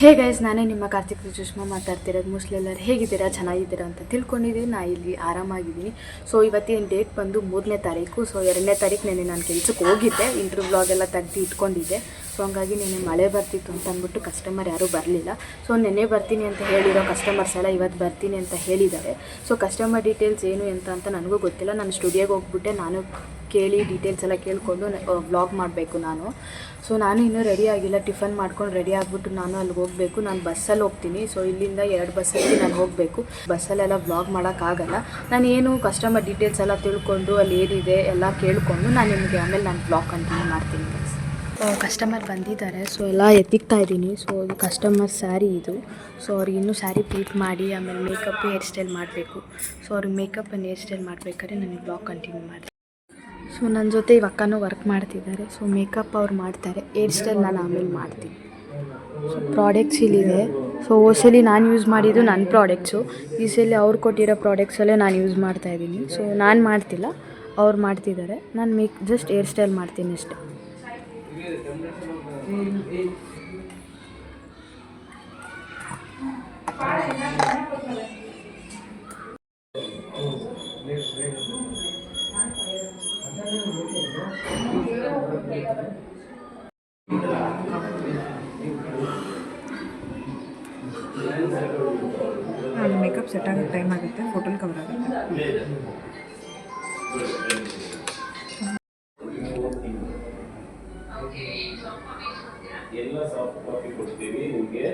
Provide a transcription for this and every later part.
Hey guys, ನಾನೇ ನಿಮ್ಮ ಕಾರ್ತಿಕ್ ಸುಷ್ಮಾ ಮಾತಾಡ್ತಿರೋದು. ಮೋಸ್ಟ್ಲಿ ಎಲ್ಲರೂ ಹೇಗಿದ್ದೀರಾ, ಚೆನ್ನಾಗಿದ್ದೀರಾ ಅಂತ ತಿಳ್ಕೊಂಡಿದ್ದೀನಿ. ನಾನು ಇಲ್ಲಿ ಆರಾಮಾಗಿದ್ದೀನಿ. ಸೊ ಇವತ್ತಿನ ಡೇಟ್ ಬಂದು 3ನೇ ತಾರೀಕು. ಸೊ 2ನೇ ತಾರೀಕು ನಾನು ಕೆಲಸಕ್ಕೆ ಹೋಗಿದ್ದೆ, ಇಂಟ್ರ್ಯೂ ಬ್ಲಾಗೆಲ್ಲ ತೆಗ್ದು ಇಟ್ಕೊಂಡಿದ್ದೆ. ಸೊ ಹಂಗಾಗಿ ನೆನ್ನೆ ಮಳೆ ಬರ್ತಿತ್ತು ಅಂತ ಅಂದ್ಬಿಟ್ಟು ಕಸ್ಟಮರ್ ಯಾರೂ ಬರಲಿಲ್ಲ. ಸೊ ನೆನ್ನೆ ಬರ್ತೀನಿ ಅಂತ ಹೇಳಿರೋ ಕಸ್ಟಮರ್ಸ್ ಎಲ್ಲ ಇವತ್ತು ಬರ್ತೀನಿ ಅಂತ ಹೇಳಿದ್ದಾರೆ. ಸೊ ಕಸ್ಟಮರ್ ಡೀಟೇಲ್ಸ್ ಏನು ಅಂತ ನನಗೂ ಗೊತ್ತಿಲ್ಲ. ನಾನು ಸ್ಟುಡಿಯೋಗೆ ಹೋಗ್ಬಿಟ್ಟೆ ನಾನು ಕೇಳಿ ಡೀಟೇಲ್ಸ್ ಎಲ್ಲ ಕೇಳಿಕೊಂಡು ವ್ಲಾಗ್ ಮಾಡಬೇಕು ನಾನು. ಸೊ ನಾನು ಇನ್ನೂ ರೆಡಿ ಆಗಿಲ್ಲ, ಟಿಫನ್ ಮಾಡ್ಕೊಂಡು ರೆಡಿ ಆಗಿಬಿಟ್ಟು ನಾನು ಅಲ್ಲಿಗೆ ಹೋಗಬೇಕು. ನಾನು ಬಸ್ಸಲ್ಲಿ ಹೋಗ್ತೀನಿ. ಸೊ ಇಲ್ಲಿಂದ 2 ಬಸ್ಸಲ್ಲಿ ನಾನು ಹೋಗಬೇಕು. ಬಸ್ಸಲ್ಲೆಲ್ಲ ವ್ಲಾಗ್ ಮಾಡೋಕ್ಕಾಗಲ್ಲ. ನಾನು ಏನು ಕಸ್ಟಮರ್ ಡೀಟೇಲ್ಸ್ ಎಲ್ಲ ತಿಳ್ಕೊಂಡು ಅಲ್ಲಿ ಏನಿದೆ ಎಲ್ಲ ಕೇಳಿಕೊಂಡು ನಾನು ನಿಮಗೆ ಆಮೇಲೆ ನಾನು ವ್ಲಾಗ್ ಕಂಟಿನ್ಯೂ ಮಾಡ್ತೀನಿ. ಕಸ್ಟಮರ್ ಬಂದಿದ್ದಾರೆ. ಸೊ ಎಲ್ಲ ಎತ್ತಿಕ್ತಾ ಇದ್ದೀನಿ. ಸೊ ಇದು ಕಸ್ಟಮರ್ ಸ್ಯಾರಿ ಇದು. ಸೊ ಅವ್ರಿಗೆ ಇನ್ನೂ ಸ್ಯಾರಿ ಪ್ಲೀಟ್ ಮಾಡಿ ಆಮೇಲೆ ಮೇಕಪ್ ಹೇರ್ ಸ್ಟೈಲ್ ಮಾಡಬೇಕು. ಸೊ ಅವ್ರಿಗೆ ಮೇಕಪ್ ಆ್ಯಂಡ್ ಹೇರ್ ಸ್ಟೈಲ್ ಮಾಡಬೇಕಾದ್ರೆ ನನಗೆ ವ್ಲಾಗ್ ಕಂಟಿನ್ಯೂ ಮಾಡ್ತೀನಿ. ಸೊ ನನ್ನ ಜೊತೆ ಅಕ್ಕನೂ ವರ್ಕ್ ಮಾಡ್ತಿದ್ದಾರೆ. ಸೊ ಮೇಕಪ್ ಅವ್ರು ಮಾಡ್ತಾರೆ, ಹೇರ್ ಸ್ಟೈಲ್ ನಾನು ಆಮೇಲೆ ಮಾಡ್ತೀನಿ. ಸೊ ಪ್ರಾಡಕ್ಟ್ಸ್ ಇಲ್ಲಿದೆ. ಸೊ ಹೋಸಲಿ ನಾನು ಯೂಸ್ ಮಾಡಿದ್ದು ನನ್ನ ಪ್ರಾಡಕ್ಟ್ಸು. ಈ ಸಲ ಅವ್ರು ಕೊಟ್ಟಿರೋ ಪ್ರಾಡಕ್ಟ್ಸಲ್ಲೇ ನಾನು ಯೂಸ್ ಮಾಡ್ತಾಯಿದ್ದೀನಿ. ಸೊ ನಾನು ಮಾಡ್ತಿಲ್ಲ, ಅವ್ರು ಮಾಡ್ತಿದ್ದಾರೆ. ನಾನು ಜಸ್ಟ್ ಹೇರ್ ಸ್ಟೈಲ್ ಮಾಡ್ತೀನಿ ಅಷ್ಟೇ. ಮೇಕಪ್ ಸೆಟ್ ಆಗೋಕ್ಕೆ ಟೈಮ್ ಆಗುತ್ತೆ, ಫೋಟೋಲ್ ಕವರ್ ಆಗುತ್ತೆ. ಎಲ್ಲ ಸಾಫ್ಟ್ ಕಾಪಿ ಕೊಡ್ತೀವಿ ನಿಮಗೆ.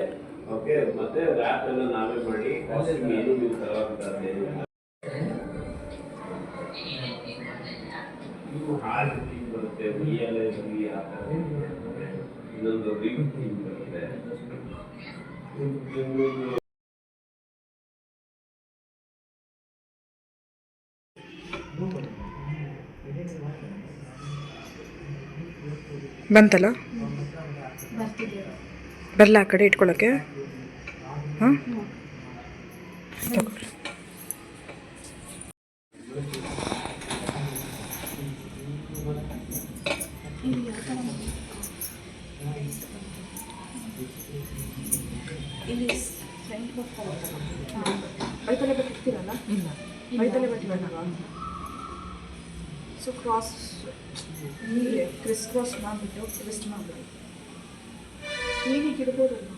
ಓಕೆ, ಮತ್ತೆ ರ್ಯಾಪ್ ಎಲ್ಲ ನಾವೇ ಮಾಡಿ ಕಾಸ್ಟ್ಯೂಮ್ ಏನು ನೀವು ತಗೋಬೇಕಾದ್ರೆ ಇದು ಹಾಲ್ ಥೀಮ್ ಬರುತ್ತೆ, ಉಯ್ಯಾಲೆ ಬರಲಿ ಆ ಥರ. ಇನ್ನೊಂದು ರಿಂಗ್ ಥೀಮ್ ಬರುತ್ತೆ. ಬಂತಲ್ಲ, ಬರಲ್ಲ ಆ ಕಡೆ ಇಟ್ಕೊಳ್ಳೋಕ್ಕೆ. ಹಾಂ ತಗೊಳ್ರಿ. ಇಲ್ಲಿ ಬೈತಲೆ ಬಟ್ಟಿರ್ತೀರಲ್ಲ, ಬೈತಲೆ ಬಟ್ಟಿರಲ್ಲ. ಸೊ ಕ್ರಾಸ್ ಹೀಗೆ ಕ್ರಿಸ್ ಕ್ರಾಸ್ ಮಾಡಿಬಿಟ್ಟು ಟ್ವಿಸ್ಟ್ ಮಾಡಿಬಿಟ್ಟು ಹೀಗೆ ಇಡ್ಬೋದಲ್ಲ,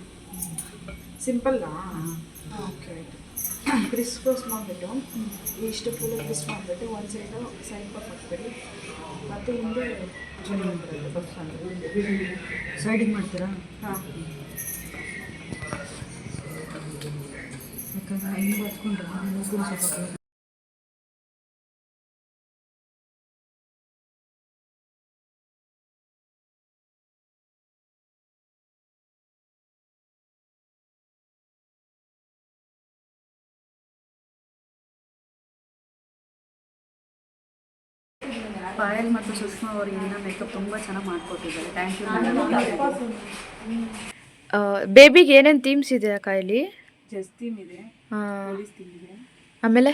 ಸಿಂಪಲ್ಲಾ? ಓಕೆ, ಕ್ರಿಸ್ ಕ್ರಾಸ್ ಮಾಡಿಬಿಟ್ಟು ಇಷ್ಟು ಫುಲ್ ಟ್ವಿಸ್ಟ್ ಮಾಡಿಬಿಟ್ಟು ಒಂದು ಸೈಡ್ ಪಕ್ ಹಾಕ್ಬಿಡಿ. ಮತ್ತು ಹಿಂದೆ ಸೈಡಿಗೆ ಮಾಡ್ತೀರಾ? ಹಾಂ, ಯಾಕಂದ್ರೆ ಹಿಂಗೆ ಬರ್ಕೊಂಡ್ರೆ ಮೂಗು ಸ್ವಲ್ಪ ಪಾಯಲ್ ಮತ್ತು ಸುಷ್ಮಾ ಅವರಿಗಿನ್ನ ಮೇಕಪ್ ತುಂಬ ಚೆನ್ನಾಗಿ ಮಾಡಿಕೊಟ್ಟಿದ್ದಾರೆ. Thank you. ಬೇಬಿಗೆ ಏನೇನು ಥೀಮ್ಸ್ ಇದೆ ಅಕ್ಕ ಇಲ್ಲಿ? ಜಸ್ಟ್ ಥೀಮ್ ಇದೆ, ಆಮೇಲೆ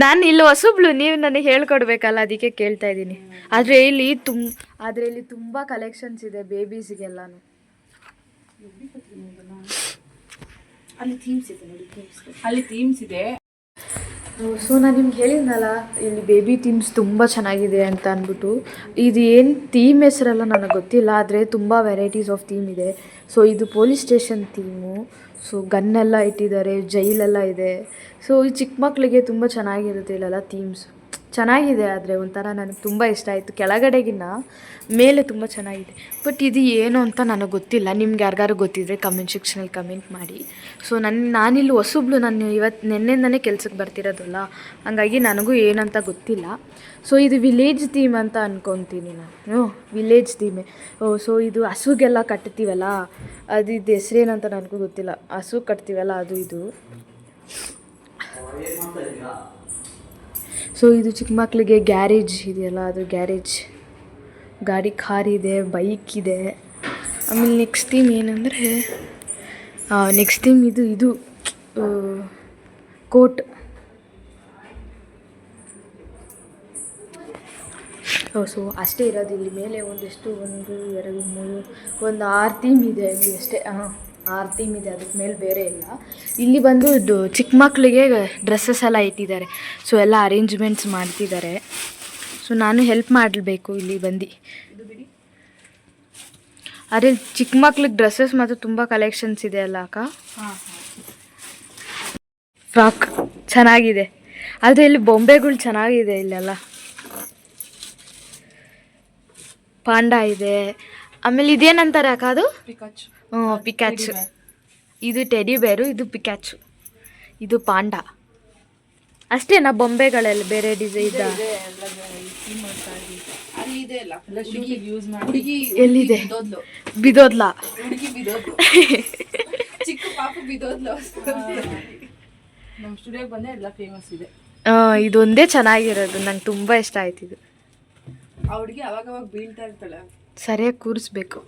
ನಾನು ಇಲ್ಲಿ ಹೊಸಬ್ಳು, ನೀವು ನನಗೆ ಹೇಳ್ಕೊಡ್ಬೇಕಲ್ಲ, ಅದಕ್ಕೆ ಕೇಳ್ತಾ ಇದ್ದೀನಿ. ಆದರೆ ಇಲ್ಲಿ ತುಂಬ ಕಲೆಕ್ಷನ್ಸ್ ಇದೆ ಬೇಬೀಸಿಗೆಲ್ಲಾನು. ಅಲ್ಲಿ ಥೀಮ್ಸ್ ಇದೆ ನೋಡಿ, ಅಲ್ಲಿ ಥೀಮ್ಸ್ ಇದೆ. ಸೊ ನಾನು ನಿಮ್ಗೆ ಹೇಳಿದ್ನಲ್ಲ, ಇಲ್ಲಿ ಬೇಬಿ ಥೀಮ್ಸ್ ತುಂಬ ಚೆನ್ನಾಗಿದೆ ಅಂತ ಅಂದ್ಬಿಟ್ಟು. ಇದು ಏನು ಥೀಮ್ ಹೆಸರೆಲ್ಲ ನನಗೆ ಗೊತ್ತಿಲ್ಲ, ಆದರೆ ತುಂಬ ವೆರೈಟೀಸ್ ಆಫ್ ಥೀಮ್ ಇದೆ. ಸೊ ಇದು ಪೊಲೀಸ್ ಸ್ಟೇಷನ್ ಥೀಮು. ಸೊ ಗನ್ನೆಲ್ಲ ಇಟ್ಟಿದ್ದಾರೆ, ಜೈಲೆಲ್ಲ ಇದೆ. ಸೊ ಈ ಚಿಕ್ಕ ಮಕ್ಕಳಿಗೆ ತುಂಬ ಚೆನ್ನಾಗಿರುತ್ತೆ ಇಲ್ಲೆಲ್ಲ ಥೀಮ್ಸ್. ಚೆನ್ನಾಗಿದೆ, ಆದರೆ ಒಂಥರ ನನಗೆ ತುಂಬ ಇಷ್ಟ ಆಯಿತು. ಕೆಳಗಡೆಗಿನ್ನ ಮೇಲೆ ತುಂಬ ಚೆನ್ನಾಗಿದೆ. ಬಟ್ ಇದು ಏನು ಅಂತ ನನಗೆ ಗೊತ್ತಿಲ್ಲ. ನಿಮ್ಗೆ ಯಾರಿಗಾರು ಗೊತ್ತಿದ್ದರೆ ಕಮೆಂಟ್ ಸೆಕ್ಷನಲ್ಲಿ ಕಮೆಂಟ್ ಮಾಡಿ. ಸೊ ನಾನಿಲ್ಲಿ ಹೊಸಬ್ಳು, ನಾನು ನೆನ್ನೆಯಿಂದನೇ ಕೆಲ್ಸಕ್ಕೆ ಬರ್ತಿರೋದಲ್ಲ, ಹಂಗಾಗಿ ನನಗೂ ಏನಂತ ಗೊತ್ತಿಲ್ಲ. ಸೊ ಇದು ವಿಲೇಜ್ ಥೀಮ್ ಅಂತ ಅಂದ್ಕೊತೀನಿ ನಾನು. ವಿಲೇಜ್ ಥೀಮೇ. ಸೊ ಇದು ಹಸುಗೆಲ್ಲ ಕಟ್ತೀವಲ್ಲ, ಇದು ಹೆಸ್ರೇನಂತ ನನಗೂ ಗೊತ್ತಿಲ್ಲ. ಹಸು ಕಟ್ತೀವಲ್ಲ ಅದು ಇದು. ಸೊ ಇದು ಚಿಕ್ಕ ಮಕ್ಕಳಿಗೆ ಗ್ಯಾರೇಜ್ ಇದೆಯಲ್ಲ, ಅದು ಗ್ಯಾರೇಜ್. ಗಾಡಿ, ಕಾರ್ ಇದೆ, ಬೈಕ್ ಇದೆ. ಆಮೇಲೆ ನೆಕ್ಸ್ಟ್ ಥೀಮ್ ಏನಂದರೆ, ನೆಕ್ಸ್ಟ್ ಥೀಮ್ ಇದು ಕೋಟ್. ಸೊ ಅಷ್ಟೇ ಇರೋದು ಇಲ್ಲಿ. ಮೇಲೆ ಒಂದಿಷ್ಟು 1 2 3 1 6 ಥೀಮ್ ಇದೆ ಇಲ್ಲಿ ಅಷ್ಟೇ. 6 ಥೀಮ್ ಇದೆ, ಅದಕ್ಕೆ ಮೇಲೆ ಬೇರೆ ಇಲ್ಲ. ಇಲ್ಲಿ ಬಂದು ಇದು ಚಿಕ್ಕ ಮಕ್ಕಳಿಗೆ ಡ್ರೆಸ್ಸಸ್ ಎಲ್ಲ ಇಟ್ಟಿದ್ದಾರೆ. ಸೊ ಎಲ್ಲ ಅರೇಂಜ್ಮೆಂಟ್ಸ್ ಮಾಡ್ತಿದ್ದಾರೆ. ಸೊ ನಾನು ಹೆಲ್ಪ್ ಮಾಡಬೇಕು ಇಲ್ಲಿ ಬಂದು. ಅದೇ ಚಿಕ್ಕ ಮಕ್ಳಿಗೆ ಡ್ರೆಸ್ಸಸ್ ಮತ್ತು ತುಂಬ ಕಲೆಕ್ಷನ್ಸ್ ಇದೆ ಅಲ್ಲ ಅಕ್ಕ. ಫ್ರಾಕ್ ಚೆನ್ನಾಗಿದೆ. ಆದರೆ ಇಲ್ಲಿ ಬೊಂಬೆಗಳು ಚೆನ್ನಾಗಿದೆ ಇಲ್ಲೆಲ್ಲ. ಪಾಂಡ ಇದೆ. ಆಮೇಲೆ ಇದೇನಂತಾರೆ ಅಕ್ಕ ಅದು? ಪಿಕಾಚು. ಇದು ಟೆಡಿ ಬೇರು, ಇದು ಪಿಕಾಚು, ಇದು ಪಾಂಡ. ಅಷ್ಟೇನಾ ಬೊಂಬೆಗಳೆಲ್ಲ ಬೇರೆ ಡಿಸೈನ್ ಇದ್ದ? ಎಲ್ಲಿದೆ? ಬಿದೋದ್ಲಾ? ಚಿಕ್ಕ ಪಾಪ ಬಿದೋದ್ಲು. ನಮ್ಮ ಸ್ಟುಡಿಯೋಗೆ ಬಂದೆ ಎಲ್ಲ ಫೇಮಸ್ ಇದೆ. ಇದೊಂದೇ ಚೆನ್ನಾಗಿರೋದು, ನಂಗೆ ತುಂಬ ಇಷ್ಟ ಆಯ್ತು ಇದು. ಆ ಹುಡುಗಿ ಅವಾಗ ಬೀಳ್ತಾ ಇರ್ತಾಳೆ, ಸರಿಯಾಗಿ ಕೂರಿಸ್ಬೇಕು.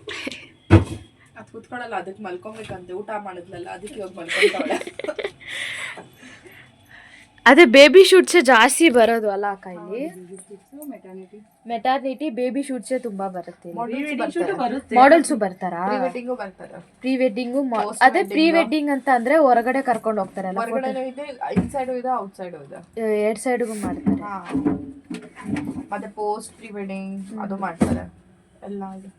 ಅದು ಕೂತ್ಕೊಳ್ಳಲ್ಲ, ಅದಕ್ಕೆ ಮಲ್ಕೊಬೇಕಂತೆ. ಊಟ ಮಾಡಿದ್ಲಲ್ಲ ಅದಕ್ಕೆ ಇವಾಗ ಮಲ್ಕೊತಾಳೆ. ಅದೇ ಬೇಬಿ ಶೂಟ್ಸೇ ಜಾಸ್ತಿ ಬರೋದು ಅಲ್ಲ ಅಕ್ಕ ಇಲ್ಲಿ. ಮೆಟರ್ನಿಟಿ ಬೇಬಿ ಶೂಟ್ಸೇ ತುಂಬಾ ಬರುತ್ತೆ. ಮಾಡೆಲ್ಸು ಬರ್ತಾರಾ? Pre wedding. ಅದೇ ಪ್ರೀ ವೆಡ್ಡಿಂಗ್ ಅಂತ ಅಂದ್ರೆ ಹೊರಗಡೆ ಕರ್ಕೊಂಡು ಹೋಗ್ತಾರಲ್ಲ. ಇನ್ಸೈಡು ಇದೆ, ಔಟ್ಸೈಡು ಇದೆ, 2 ಸೈಡ್ಗೂ ಮಾಡ್ತಾರೆ. ಮತ್ತೆ ಪೋಸ್ಟ್ ಪ್ರೀ ವೆಡ್ಡಿಂಗ್ ಅದು ಮಾಡ್ತಾರೆ ಎಲ್ಲ ಇದೆ.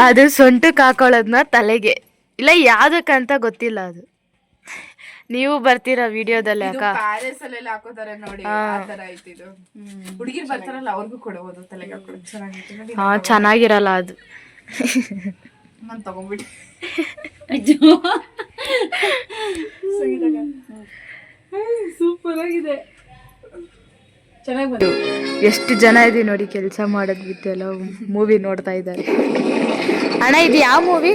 ಅದು ಸೊಂಟಕ್ಕೆ ಹಾಕೊಳ್ಳೋದನ್ನ ತಲೆಗೆ ಇಲ್ಲ ಯಾವ್ದಕ್ಕಂತ ಗೊತ್ತಿಲ್ಲ ಅದು. ನೀವು ಬರ್ತೀರಾ ವಿಡಿಯೋದಲ್ಲಿ ಅಕ್ಕ? ಪ್ಯಾಲೇಸ್ ಅಲ್ಲೆಲ್ಲ ಹಾಕೋತಾರೆ ನೋಡಿ, ಆ ತರ ಐತಿ ಇದು. ಹುಡುಗಿರು ಬರ್ತಾರಲ್ಲ ಅವ್ರಿಗೂ ಕೊಡಬಹುದು ತಲೆಗೆ ಹಾಕೊಳ್ಳೋದು. ಚೆನ್ನಾಗಿತ್ತು ನೋಡಿ. ಚೆನ್ನಾಗಿರಲ್ಲ ಅದು. ನಾನು ತಗೊಂಡ್ಬಿಟ್ಟೆ. ಸೂಪರ್ ಆಗಿದೆ, ಚೆನ್ನಾಗಿ ಬಂತು. ಎಷ್ಟು ಜನ ಇದೆ ನೋಡಿ ಕೆಲಸ ಮಾಡೋದು ಬಿಟ್ಟು ಎಲ್ಲ ಮೂವಿ ನೋಡ್ತಾ ಇದ್ದಾರೆ. ಅಣ್ಣ ಇದು ಯಾವ ಮೂವಿ?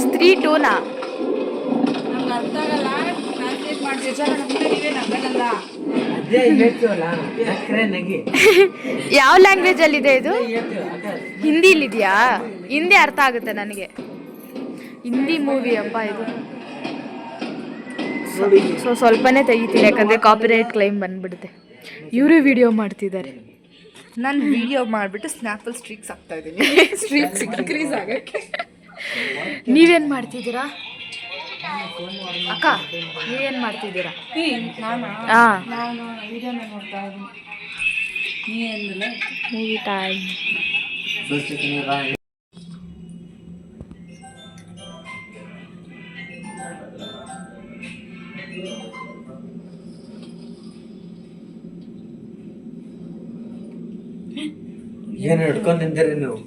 ಸ್ತ್ರೀ 2ನಾ? ಅರ್ಥ ಆಗಲ್ಲ, ಟ್ರಾನ್ಸ್ಲೇಟ್ ಯಾವ ಲ್ಯಾಂಗ್ವೇಜ್ ಅಲ್ಲಿ ಇದೆ ಇದು? ಹಿಂದಿಲಿದೆಯಾ? ಹಿಂದಿ ಅರ್ಥ ಆಗುತ್ತೆ ನನಗೆ. ಹಿಂದಿ ಮೂವಿ ಅಪ್ಪ ಇದು. ಸೊ ಸ್ವಲ್ಪನೇ ತೆಗಿತೀನಿ, ಯಾಕಂದ್ರೆ ಕಾಪಿರೈಟ್ ಕ್ಲೈಮ್ ಬಂದ್ಬಿಡುತ್ತೆ. ಇವರು ವಿಡಿಯೋ ಮಾಡ್ತಿದ್ದಾರೆ. ನಾನು ವಿಡಿಯೋ ಮಾಡಿಬಿಟ್ಟು ಸ್ನ್ಯಾಪಲ್ಲಿ ಸ್ಟ್ರೀಕ್ಸ್ ಆಗ್ತಾ ಇದ್ದೀನಿ. ಸ್ಟ್ರೀಕ್ಸ್ ಇನ್ಕ್ರೀಸ್ ಆಗಕ್ಕೆ. ನೀವೇನು ಮಾಡ್ತಿದ್ದೀರಾ ಅಕ್ಕ? ನೀವೇನು ಮಾಡ್ತಿದ್ದೀರಾ? ನಾನು ವಿಡಿಯೋನ ನೋಡ್ತಾ ಇದ್ದೀನಿ. ನೀವೇನಿಲ್ಲ, ಮೂವಿ ಟೈಮ್. ಏನು ಹಿಡ್ಕೊಂಡು ನಿಂತೀರಿ ನೀವು?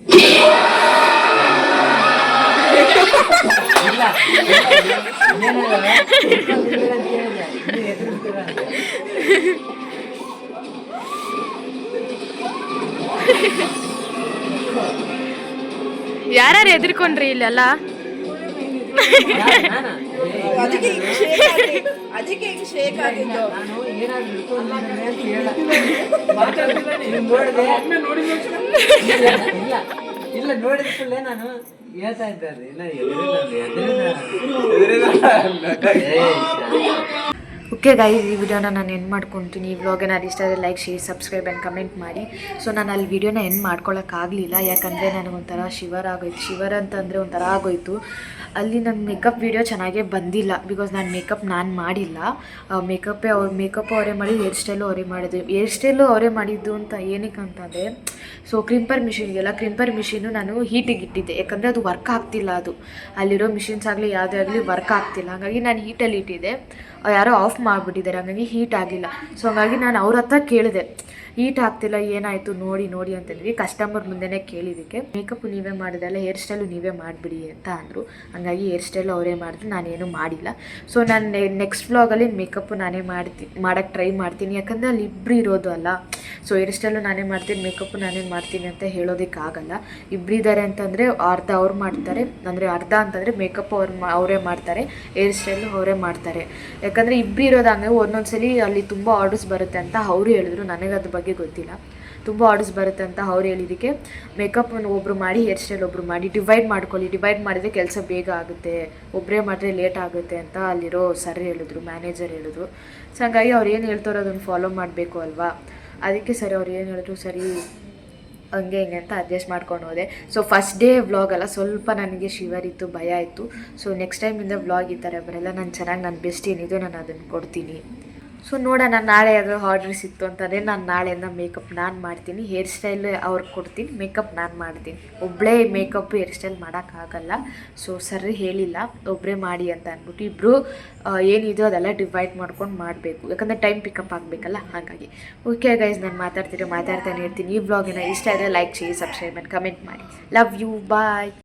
ಯಾರು ಎದ್ರಿಕೊಂಡ್ರಿ ಇಲ್ಲೆಲ್ಲ? ಅದಕ್ಕೆ ಹಿಂಗೆ ಶೇಕ್ ಆಗಿದ್ದು. ಇಲ್ಲ ನೋಡಿದ ನಾನು ಹೇಳ್ತಾ ಇದ್ದಾರೆ. ಓಕೆ ಗೈಸ್, ಈ ವಿಡಿಯೋನ ನಾನು ಎಂಡ್ ಮಾಡ್ಕೊತೀನಿ. ಈ ವ್ಲಾಗ್ ಏನಾದ್ರು ಇಷ್ಟ ಆದರೆ like, share, subscribe and comment ಮಾಡಿ. ಸೊ ನಾನು ಅಲ್ಲಿ ವಿಡಿಯೋನ ಎಂಡ್ ಮಾಡ್ಕೊಳ್ಳೋಕ್ಕಾಗಲಿಲ್ಲ, ಯಾಕಂದರೆ ನನಗೊಂಥರ ಶಿವರ್ ಆಗೋಯ್ತು. ಶಿವರ್ ಅಂತಂದರೆ ಒಂಥರ ಆಗೋಯ್ತು. ಅಲ್ಲಿ ನನ್ನ ಮೇಕಪ್ ವಿಡಿಯೋ ಚೆನ್ನಾಗೇ ಬಂದಿಲ್ಲ, ಬಿಕಾಸ್ ನಾನು ಮೇಕಪ್ ಮಾಡಿಲ್ಲ. ಮೇಕಪ್ ಅವರೇ ಮಾಡಿ, ಹೇರ್ ಸ್ಟೈಲು ಅವರೇ ಮಾಡಿದ್ದು. ಹೇರ್ ಸ್ಟೈಲು ಅವರೇ ಮಾಡಿದ್ದು ಅಂತ ಏನಕ್ಕೆ ಅಂತಂದರೆ, ಸೊ ಕ್ರಿಂಪರ್ ಮಿಷಿನು ನಾನು ಹೀಟಿಗೆ ಇಟ್ಟಿದ್ದೆ, ಯಾಕಂದರೆ ಅದು ವರ್ಕ್ ಆಗ್ತಿಲ್ಲ. ಅದು ಅಲ್ಲಿರೋ ಮಿಷಿನ್ಸ್ ಆಗಲಿ ಯಾವುದೇ ಆಗಲಿ ವರ್ಕ್ ಆಗ್ತಿಲ್ಲ. ಹಾಗಾಗಿ ನಾನು ಹೀಟಲ್ಲಿ ಇಟ್ಟಿದ್ದೆ, ಯಾರೋ ಆಫ್ ಮಾಡಿಬಿಟ್ಟಿದ್ದಾರೆ, ಹಾಗಾಗಿ ಹೀಟ್ ಆಗಿಲ್ಲ. ಸೊ ಹಾಗಾಗಿ ನಾನು ಅವ್ರ ಹತ್ರ ಕೇಳಿದೆ, ಹೀಟ್ ಆಗ್ತಿಲ್ಲ ಏನಾಯಿತು ನೋಡಿ ಅಂತಂದ್ವಿ. ಕಸ್ಟಮರ್ ಮುಂದೆನೇ ಕೇಳಿದ್ದಕ್ಕೆ ಮೇಕಪ್ ನೀವೇ ಮಾಡಿದಲ್ಲ, ಹೇರ್ ಸ್ಟೈಲು ನೀವೇ ಮಾಡಿಬಿಡಿ ಅಂತ ಅಂದರು. ಹಾಗಾಗಿ ಹೇರ್ ಸ್ಟೈಲು ಅವರೇ ಮಾಡಿದ್ರು, ನಾನೇನು ಮಾಡಿಲ್ಲ. ಸೊ ನಾನು ನೆಕ್ಸ್ಟ್ ವ್ಲಾಗಲ್ಲಿ ಮೇಕಪ್ಪು ನಾನೇ ಮಾಡೋಕ್ಕೆ ಟ್ರೈ ಮಾಡ್ತೀನಿ, ಯಾಕಂದರೆ ಅಲ್ಲಿ ಇಬ್ಬರು ಇರೋದು ಅಲ್ಲ. ಸೊ ಹೇರ್ ಸ್ಟೈಲು ನಾನೇ ಮಾಡ್ತೀನಿ, ಮೇಕಪ್ಪು ನಾನೇ ಮಾಡ್ತೀನಿ ಅಂತ ಹೇಳೋದಕ್ಕಾಗಲ್ಲ. ಇಬ್ಬರಿದ್ದಾರೆ ಅಂತಂದರೆ ಅರ್ಧ ಅವ್ರು ಮಾಡ್ತಾರೆ, ಅಂದರೆ ಅರ್ಧ ಅಂತಂದರೆ ಮೇಕಪ್ ಅವರೇ ಮಾಡ್ತಾರೆ, ಹೇರ್ ಸ್ಟೈಲು ಅವರೇ ಮಾಡ್ತಾರೆ. ಯಾಕಂದರೆ ಇಬ್ಬರು ಇರೋದಂಗೆ ಒಂದೊಂದ್ಸಲಿ ಅಲ್ಲಿ ತುಂಬ ಆರ್ಡರ್ಸ್ ಬರುತ್ತೆ ಅಂತ ಅವರು ಹೇಳಿದ್ರು. ನನಗೆ ಅದ್ರ ಬಗ್ಗೆ ಗೊತ್ತಿಲ್ಲ. ತುಂಬ ಆರ್ಡರ್ಸ್ ಬರುತ್ತೆ ಅಂತ ಅವ್ರು ಹೇಳಿದ್ದಕ್ಕೆ ಮೇಕಪ್ ಒಬ್ಬರು ಮಾಡಿ, ಹೇರ್ ಸ್ಟೈಲ್ ಒಬ್ಬರು ಮಾಡಿ, ಡಿವೈಡ್ ಮಾಡಿದರೆ ಕೆಲಸ ಬೇಗ ಆಗುತ್ತೆ, ಒಬ್ಬರೇ ಮಾಡಿದ್ರೆ ಲೇಟ್ ಆಗುತ್ತೆ ಅಂತ ಅಲ್ಲಿರೋ ಸರ್ ಹೇಳಿದ್ರು, ಮ್ಯಾನೇಜರ್ ಹೇಳಿದ್ರು. ಸೊ ಹಾಗಾಗಿ ಅವ್ರು ಏನು ಹೇಳ್ತಾರೋ ಅದನ್ನು ಫಾಲೋ ಮಾಡಬೇಕು ಅಲ್ವಾ. ಅದಕ್ಕೆ ಸರಿ ಅವ್ರು ಏನು ಹೇಳಿದ್ರು ಸರಿ ಹಂಗೆ ಹಿಂಗೆ ಅಂತ ಅಡ್ಜಸ್ಟ್ ಮಾಡ್ಕೊಂಡು ಹೋದೆ. ಸೊ ಫಸ್ಟ್ ಡೇ ವ್ಲಾಗ್ ಅಲ್ಲ, ಸ್ವಲ್ಪ ನನಗೆ ಶಿವರ್ ಇತ್ತು, ಭಯ ಇತ್ತು. ಸೊ ನೆಕ್ಸ್ಟ್ ಟೈಮಿಂದ ವ್ಲಾಗ್ ಈ ಥರ ಬರಲ್ಲ. ನಾನು ಚೆನ್ನಾಗಿ ನನ್ನ ಬೆಸ್ಟ್ ಏನಿದೆಯೋ ನಾನು ಅದನ್ನು ಕೊಡ್ತೀನಿ. ಸೊ ನೋಡೋಣ, ನಾಳೆ ಯಾವ್ದಾದ್ರು ಆರ್ಡ್ರ್ ಸಿಕ್ತು ಅಂತಂದರೆ ನಾನು ನಾಳೆಯಿಂದ ಮೇಕಪ್ ನಾನು ಮಾಡ್ತೀನಿ, ಹೇರ್ ಸ್ಟೈಲ್ ಅವ್ರಿಗೆ ಕೊಡ್ತೀನಿ, ಮೇಕಪ್ ನಾನು ಮಾಡ್ತೀನಿ. ಒಬ್ಬಳೇ ಮೇಕಪ್ ಹೇರ್ ಸ್ಟೈಲ್ ಮಾಡೋಕ್ಕಾಗಲ್ಲ. ಸೊ ಸರ್ ಹೇಳಿಲ್ಲ ಒಬ್ಬರೇ ಮಾಡಿ ಅಂತ ಅಂದ್ಬಿಟ್ಟು, ಇಬ್ಬರು ಏನಿದೆಯೋ ಅದೆಲ್ಲ ಡಿವೈಡ್ ಮಾಡ್ಕೊಂಡು ಮಾಡಬೇಕು, ಯಾಕಂದರೆ ಟೈಮ್ ಪಿಕಪ್ ಆಗಬೇಕಲ್ಲ, ಹಾಗಾಗಿ. ಓಕೆ ಗೈಸ್, ನಾನು ಮಾತಾಡ್ತಾನೆ ಇರ್ತೀನಿ. ಈ ವ್ಲಾಗಿನ ಇಷ್ಟ ಆದರೆ ಲೈಕ್ ಮಾಡಿ, ಸಬ್ಸ್ಕ್ರೈಬ್ ಮಾಡಿ, ಕಮೆಂಟ್ ಮಾಡಿ. Love you, bye.